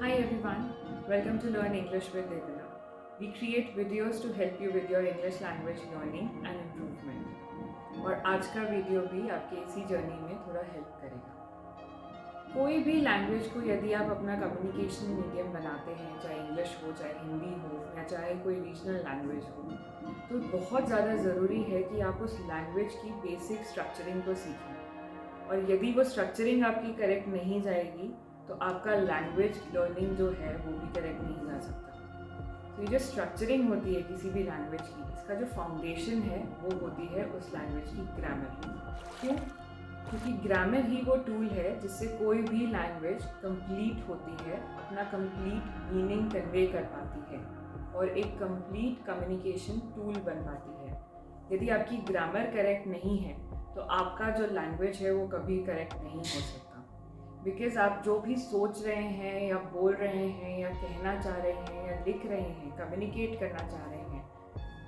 Hi everyone, welcome to Learn English with Devila. We create videos to help you with your English language learning and improvement. और आज का video भी आपके इसी journey में थोड़ा हेल्प करेगा। कोई भी लैंग्वेज को यदि आप अपना कम्युनिकेशन मीडियम बनाते हैं, चाहे इंग्लिश हो, चाहे हिंदी हो या चाहे कोई रीजनल लैंग्वेज हो, तो बहुत ज़्यादा ज़रूरी है कि आप उस लैंग्वेज की बेसिक स्ट्रक्चरिंग को सीखें। और यदि वो स्ट्रक्चरिंग आपकी करेक्ट नहीं जाएगी तो आपका लैंग्वेज लर्निंग जो है वो भी करेक्ट नहीं जा सकता। तो ये जो स्ट्रक्चरिंग होती है किसी भी लैंग्वेज की, इसका जो फाउंडेशन है वो होती है उस लैंग्वेज की ग्रामर। क्यों? क्योंकि ग्रामर ही वो टूल है जिससे कोई भी लैंग्वेज कंप्लीट होती है, अपना कंप्लीट मीनिंग कन्वे कर पाती है और एक कंप्लीट कम्युनिकेशन टूल बन पाती है। यदि आपकी ग्रामर करेक्ट नहीं है तो आपका जो लैंग्वेज है वो कभी करेक्ट नहीं हो सकता। बिकॉज आप जो भी सोच रहे हैं या बोल रहे हैं या कहना चाह रहे हैं या लिख रहे हैं, कम्युनिकेट करना चाह रहे हैं,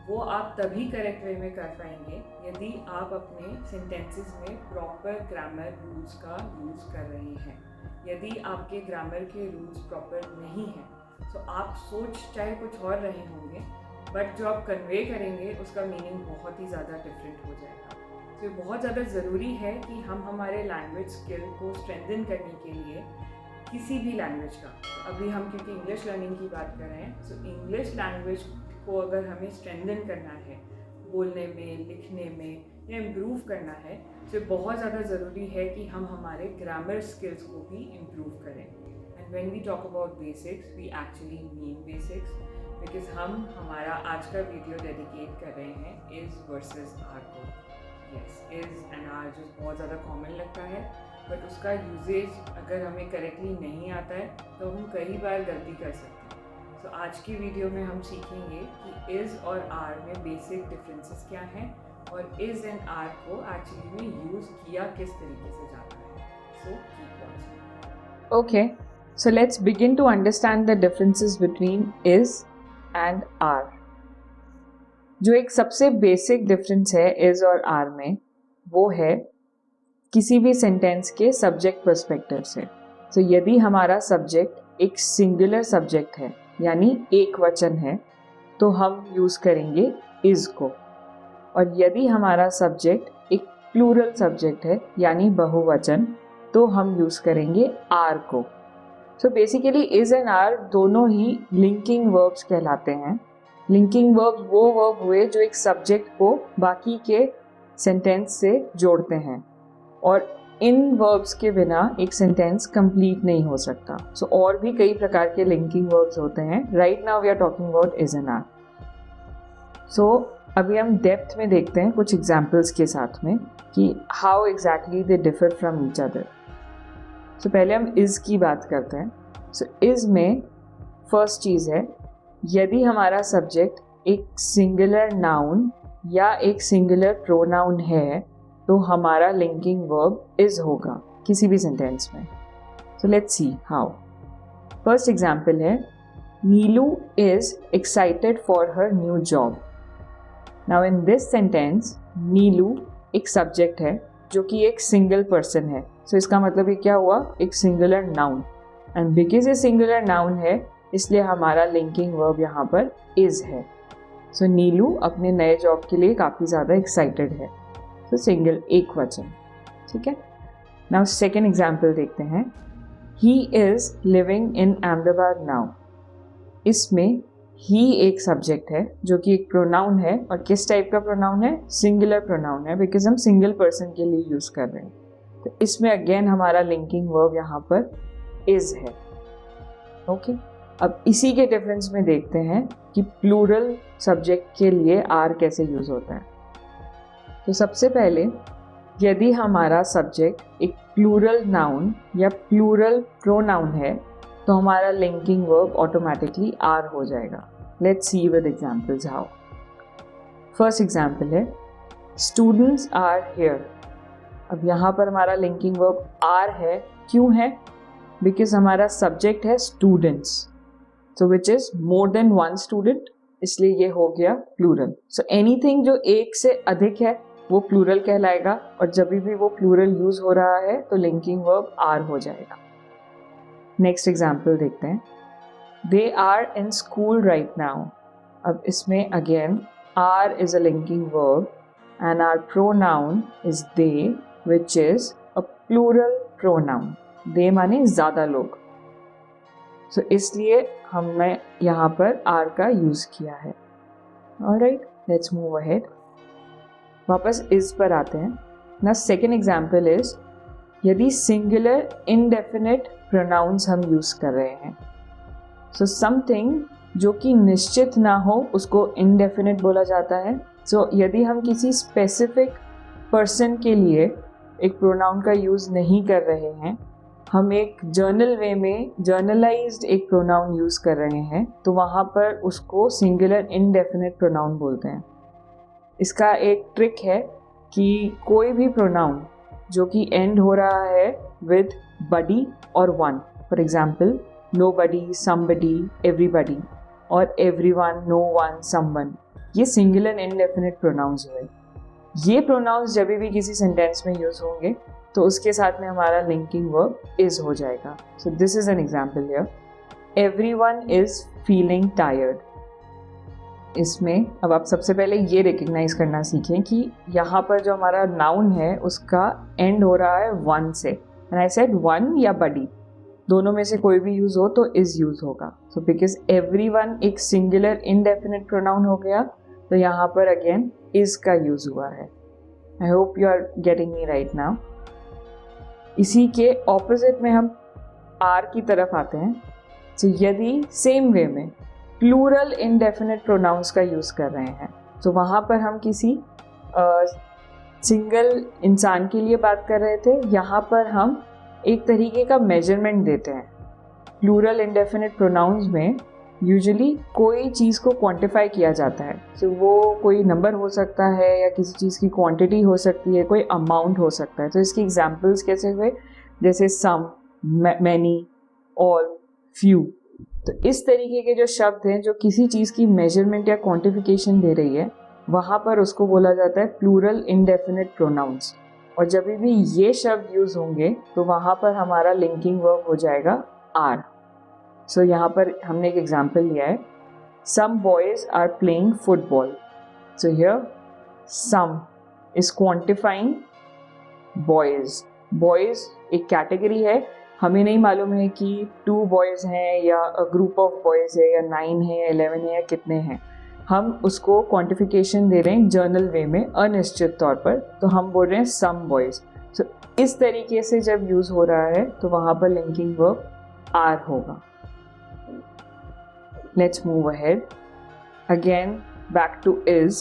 वो आप तभी करेक्ट वे में कर पाएंगे यदि आप अपने सेंटेंसेस में प्रॉपर ग्रामर रूल्स का यूज़ कर रहे हैं। यदि आपके ग्रामर के रूल्स प्रॉपर नहीं हैं तो आप सोच चाहे कुछ और रहे होंगे, बट जो आप कन्वे करेंगे उसका मीनिंग बहुत ही ज़्यादा डिफरेंट हो जाएगा। तो बहुत ज़्यादा ज़रूरी है कि हम हमारे लैंग्वेज स्किल को स्ट्रेंथन करने के लिए किसी भी लैंग्वेज का, अभी हम क्योंकि इंग्लिश लर्निंग की बात कर रहे हैं, तो इंग्लिश लैंग्वेज को अगर हमें स्ट्रेंथन करना है, बोलने में, लिखने में या इम्प्रूव करना है, तो बहुत ज़्यादा ज़रूरी है कि हम हमारे ग्रामर स्किल्स को भी इम्प्रूव करें। And when we talk about basics, we actually mean basics, because हम हमारा आज का वीडियो डेडिकेट कर रहे हैं इज़ वर्सेस आर को। यस, इज़ एंड आर जो बहुत ज़्यादा कॉमन लगता है, बट उसका यूजेज अगर हमें करेक्टली नहीं आता है तो हम कई बार गलती कर सकते हैं। तो आज की वीडियो में हम सीखेंगे कि इज़ और आर में बेसिक डिफरेंसेस क्या हैं और इज़ एंड आर को एक्चुअली में यूज़ किया किस तरीके से जाता है। So keep watching. Okay, so let's begin to understand the differences between is and are. जो एक सबसे बेसिक डिफरेंस है इज और आर में, वो है किसी भी सेंटेंस के सब्जेक्ट पर्सपेक्टिव से। तो यदि हमारा सब्जेक्ट एक सिंगुलर सब्जेक्ट है यानी एक वचन है तो हम यूज करेंगे इज को, और यदि हमारा सब्जेक्ट एक प्लूरल सब्जेक्ट है यानी बहुवचन तो हम यूज करेंगे आर को। So basically is and are दोनों ही लिंकिंग वर्ब्स कहलाते हैं। लिंकिंग वर्ब्स वो वर्ब हुए जो एक सब्जेक्ट को बाकी के सेंटेंस से जोड़ते हैं, और इन वर्ब्स के बिना एक सेंटेंस कंप्लीट नहीं हो सकता। सो और भी कई प्रकार के लिंकिंग वर्ब्स होते हैं। Right now we are talking about is and are. So अभी हम डेप्थ में देखते हैं कुछ एग्जाम्पल्स के साथ में कि how exactly they differ from each other. So पहले हम इज़ की बात करते हैं। सो इज़ में फर्स्ट चीज़ है, यदि हमारा सब्जेक्ट एक सिंगुलर नाउन या एक सिंगुलर प्रोनाउन है तो हमारा लिंकिंग वर्ब इज़ होगा किसी भी सेंटेंस में। So let's see how. First example है, Neelu is excited for her new job. Now in this sentence Neelu एक सब्जेक्ट है जो कि एक सिंगल पर्सन है। सो इसका मतलब ये क्या हुआ, एक सिंगुलर नाउन, एंड बिकॉज ये सिंगुलर नाउन है इसलिए हमारा लिंकिंग वर्ब यहाँ पर इज है। सो नीलू अपने नए जॉब के लिए काफ़ी ज़्यादा एक्साइटेड है। सो सिंगल, एक वचन, ठीक है। नाउ सेकेंड एग्जाम्पल देखते हैं, he is living in Ahmedabad now. इसमें ही एक सब्जेक्ट है जो कि एक प्रोनाउन है, और किस टाइप का प्रोनाउन है, सिंगुलर प्रोनाउन है, बिकॉज हम सिंगल पर्सन के लिए यूज़ कर रहे हैं। तो इसमें अगेन हमारा लिंकिंग वर्ब यहाँ पर इज है। ओके, अब इसी के डिफरेंस में देखते हैं कि प्लूरल सब्जेक्ट के लिए आर कैसे यूज होता है। तो सबसे पहले, यदि हमारा सब्जेक्ट एक प्लूरल नाउन या प्लूरल प्रोनाउन है तो हमारा लिंकिंग वर्ब ऑटोमेटिकली आर हो जाएगा। Let's see with examples how. First example है, स्टूडेंट्स आर हियर। अब यहाँ पर हमारा लिंकिंग वर्ब आर है। क्यों है? बिकॉज हमारा सब्जेक्ट है students, so which is more than one student, इसलिए ये हो गया प्लूरल। सो एनीथिंग जो एक से अधिक है वो प्लूरल कहलाएगा, और जब भी वो प्लूरल यूज हो रहा है तो लिंकिंग वर्ब आर हो जाएगा। नेक्स्ट एग्जाम्पल देखते हैं. They are in school right now. अब इसमें again are is a linking verb and our pronoun is they, which is a plural pronoun. they माने ज़्यादा लोग. so इसलिए हमने यहाँ पर are का यूज़ किया है. alright, let's move ahead. वापस is पर आते हैं. now second example is यदि singular indefinite pronouns हम यूज़ कर रहे हैं. so something जो कि निश्चित ना हो उसको indefinite बोला जाता है. यदि हम किसी स्पेसिफिक पर्सन के लिए एक प्रोनाउन का यूज़ नहीं कर रहे हैं, हम एक जर्नल वे में जर्नलाइज्ड एक प्रोनाउन यूज़ कर रहे हैं, तो वहाँ पर उसको सिंगुलर इनडेफिनिट प्रोनाउन बोलते हैं. इसका एक ट्रिक है कि कोई भी प्रोनाउन जो कि एंड हो रहा है विद बडी और one, for example nobody, somebody, everybody और एवरीवन, नो वन, समवन, ये सिंगुलर इनडेफिनिट प्रोनाउंस हुए. ये प्रोनाउंस जब भी किसी सेंटेंस में यूज़ होंगे तो उसके साथ में हमारा लिंकिंग वर्ब इज हो जाएगा. So this is an example here. Everyone is feeling tired. इसमें अब आप सबसे पहले ये रिकग्नाइज करना सीखें कि यहाँ पर जो हमारा नाउन है उसका एंड हो रहा है वन से. एंड आई सेड वन या बडी, दोनों में से कोई भी यूज़ हो तो इज यूज़ होगा. सो बिकॉज एवरीवन एक सिंगुलर इनडेफिनिट प्रोनाउन हो गया, तो यहाँ पर अगेन इज का यूज़ हुआ है. I hope you are getting me right now. इसी के ऑपोजिट में हम आर की तरफ आते हैं. सो यदि सेम वे में प्लूरल इनडेफिनिट प्रोनाउंस का यूज़ कर रहे हैं, तो वहाँ पर हम किसी सिंगल इंसान के लिए बात कर रहे थे, यहाँ पर हम एक तरीके का मेजरमेंट देते हैं. प्लूरल इनडेफिनिट प्रोनाउंस में यूजुअली कोई चीज़ को क्वांटिफाई किया जाता है. सो वो कोई नंबर हो सकता है या किसी चीज़ की क्वांटिटी हो सकती है, कोई अमाउंट हो सकता है. तो इसके एग्जांपल्स कैसे हुए, जैसे सम, मैनी, ऑल, फ्यू. तो इस तरीके के जो शब्द हैं जो किसी चीज़ की मेजरमेंट या क्वांटिफिकेशन दे रही है, वहाँ पर उसको बोला जाता है प्लूरल इनडेफिनिट प्रोनाउंस. और जब भी ये शब्द यूज़ होंगे तो वहाँ पर हमारा लिंकिंग वर्ब हो जाएगा आर. सो यहाँ पर हमने एक एग्जाम्पल लिया है. Some boys are playing football. So here some is quantifying boys. Boys एक कैटेगरी है. हमें नहीं मालूम है कि 2 बॉयज़ हैं या ग्रुप ऑफ बॉयज़ है या 9 है या 11 है या कितने हैं. हम उसको क्वांटिफिकेशन दे रहे हैं जर्नल वे में अनिश्चित तौर पर, तो हम बोल रहे हैं सम बॉयज़. सो इस तरीके से जब यूज़ हो रहा है तो वहाँ पर लिंकिंग वर्ब आर होगा. Let's move ahead. Again back two is.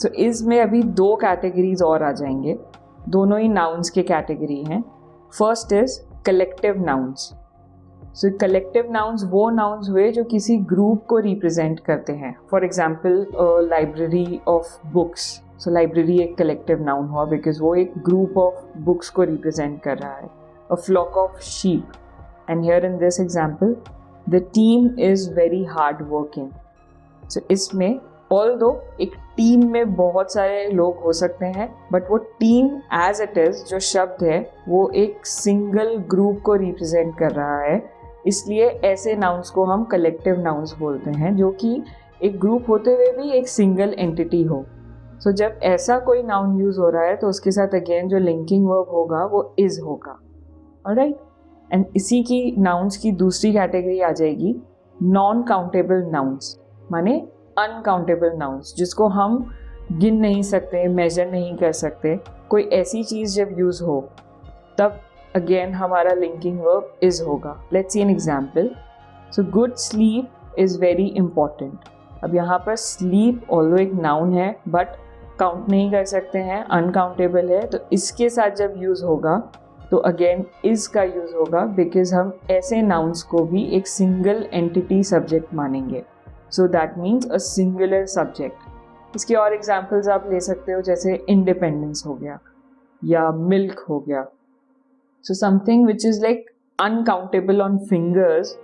So is में अभी 2 कैटेगरीज और आ जाएंगे, दोनों ही नाउन्स के कैटेगरी हैं. First is collective nouns. So collective nouns वो नाउन्स हुए जो किसी ग्रुप को रिप्रेजेंट करते हैं. For example library of books. So library एक कलेक्टिव नाउन हुआ बिकॉज वो एक ग्रुप ऑफ बुक्स को रिप्रेजेंट कर रहा है. A flock of sheep. And here in this example the team is very hard working. So इसमें ऑल्दो एक टीम में बहुत सारे लोग हो सकते हैं, बट वो टीम एज इट इज़ जो शब्द है वो एक सिंगल ग्रुप को रिप्रेजेंट कर रहा है. इसलिए ऐसे नाउन्स को हम कलेक्टिव नाउन्स बोलते हैं जो कि एक ग्रुप होते हुए भी एक सिंगल एंटिटी हो. सो जब ऐसा कोई नाउन यूज़ हो रहा है तो उसके साथ अगेन जो लिंकिंग वर्ब होगा वो इज़ होगा. ऑलराइट. एंड इसी की नाउन्स की दूसरी कैटेगरी आ जाएगी नॉन काउंटेबल नाउन्स, माने अनकाउंटेबल नाउन्स जिसको हम गिन नहीं सकते, मेजर नहीं कर सकते. कोई ऐसी चीज़ जब यूज़ हो तब अगेन हमारा लिंकिंग वर्ब इज़ होगा. Let's see an example. So good sleep is very important. अब यहाँ पर स्लीप ऑल्दो एक नाउन है बट काउंट नहीं कर सकते हैं, अनकाउंटेबल है, तो इसके साथ जब यूज़ होगा तो अगेन इज़ का यूज़ होगा बिकॉज हम ऐसे नाउन्स को भी एक सिंगल एंटिटी सब्जेक्ट मानेंगे. So that means a singular subject. इसके और एग्जाम्पल्स आप ले सकते हो जैसे इंडिपेंडेंस हो गया या मिल्क हो गया. So something which is like uncountable on fingers,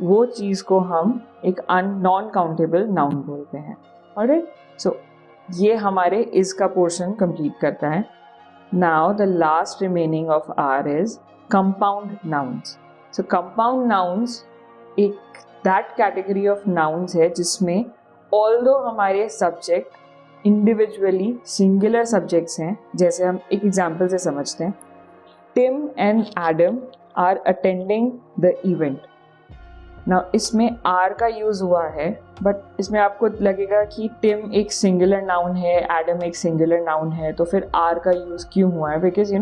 वो चीज़ को हम एक नॉन काउंटेबल नाउन बोलते हैं. ऑलराइट. सो ये हमारे इज़ का पोर्शन कंप्लीट करता है. Now the last remaining of R is compound nouns. So compound nouns एक दैट कैटेगरी ऑफ नाउन्स है जिसमें ऑल्दो हमारे सब्जेक्ट इंडिविजुअली सिंगुलर सब्जेक्ट्स हैं, जैसे हम एक एग्जाम्पल से समझते हैं, Tim and Adam are attending the event. ना इसमें आर का यूज़ हुआ है, बट इसमें आपको लगेगा कि टिम एक सिंगुलर नाउन है, एडम एक सिंगुलर नाउन है, तो फिर आर का यूज़ क्यों हुआ है? बिकॉज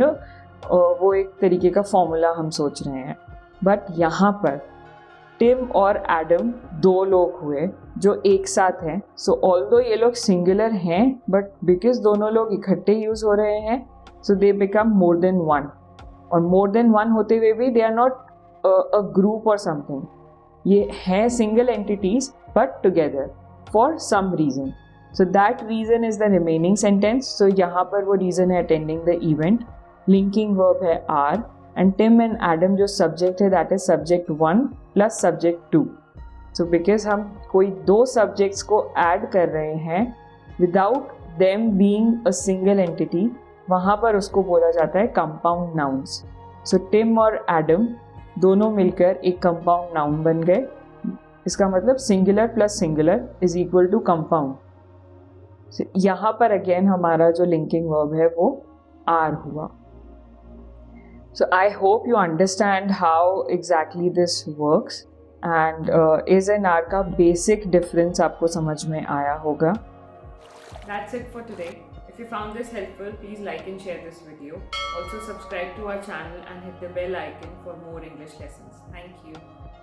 वो एक तरीके का फॉर्मूला हम सोच रहे हैं। बट यहाँ पर टिम और एडम दो लोग हुए जो एक साथ हैं। सो ऑल्दो ये लोग सिंगुलर हैं, बट बिकॉज दोनों लोग इकट्ठे यूज़ हो रहे हैं, so they become more than one. और मोर देन वन होते हुए भी they are not a group और समथिंग, ये हैं single entities but together for some reason. So that reason is the remaining sentence. So यहाँ पर वो रीज़न है attending the event, linking verb है are, and Tim and Adam जो subject है that is subject 1 plus subject 2। So because हम कोई दो सब्जेक्ट्स को ऐड कर रहे हैं without them being a single entity, वहाँ पर उसको बोला जाता है कंपाउंड नाउन्स। सो टिम और एडम दोनों मिलकर एक कंपाउंड नाउन बन गए। इसका मतलब singular plus singular is equal to compound. यहाँ पर अगेन हमारा जो लिंकिंग वर्ब है वो आर हुआ। So I hope you understand how exactly this works, and is and are का basic difference आपको समझ में आया होगा। That's it for today. If you found this helpful, please like and share this video. Also subscribe to our channel and hit the bell icon for more English lessons. Thank you.